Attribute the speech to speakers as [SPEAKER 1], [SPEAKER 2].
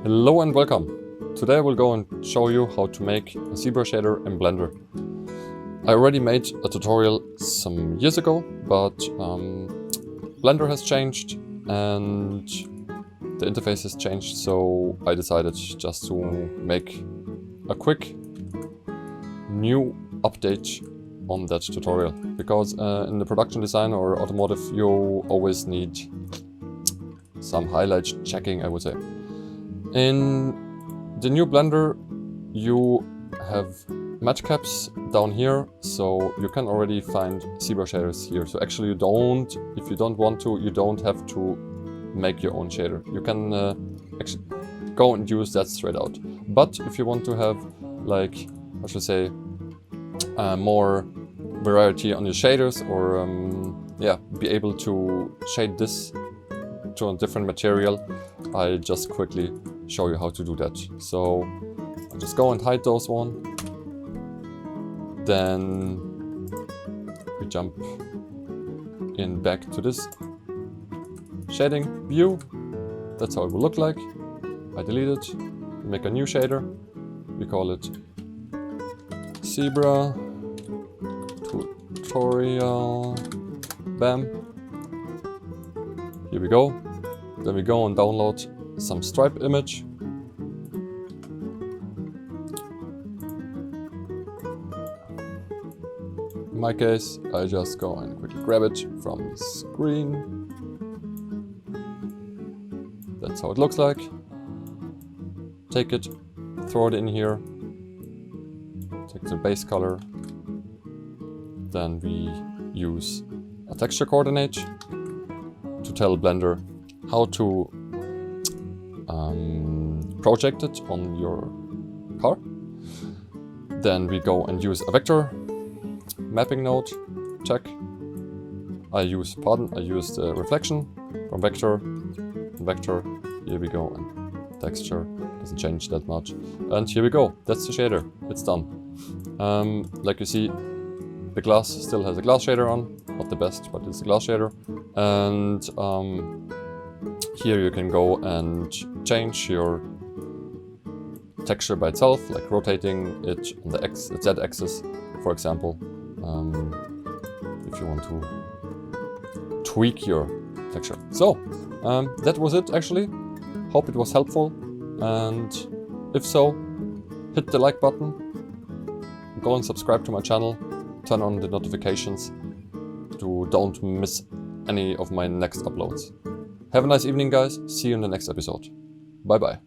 [SPEAKER 1] Hello and welcome. Today I will go and show you how to make a Zebrashader in Blender. I already made a tutorial some years ago, but Blender has changed and the interface has changed, so I decided just to make a quick new update on that tutorial. Because in the production design or automotive you always need some highlight checking, I would say. In the new Blender you have match caps down here, so you can already find zebra shaders here. So actually if you don't want to, you don't have to make your own shader. You can actually go and use that straight out. But if you want to have, like, I should say, more variety on your shaders, or be able to shade this to a different material, I just quickly show you how to do that. So I'll just go and hide those one. Then we jump in back to this shading view. That's how it will look like. I delete it, make a new shader. We call it Zebra Tutorial. Bam. Here we go. Then we go and download some stripe image. In my case, I just go and quickly grab it from the screen. That's how it looks like. Take it, throw it in here. Take the base color. Then we use a texture coordinate to tell Blender how to project it on your car. Then we go and use a vector mapping node. Check. I use the reflection from vector. Here we go, and texture doesn't change that much. And here we go. That's the shader. It's done. Like you see, the glass still has a glass shader on. Not the best, but it's a glass shader. And here you can go and change your texture by itself, like rotating it on the Z-axis, for example, if you want to tweak your texture. So, that was it actually. Hope it was helpful, and if so, hit the like button, go and subscribe to my channel, turn on the notifications to don't miss any of my next uploads. Have a nice evening, guys. See you in the next episode. Bye bye.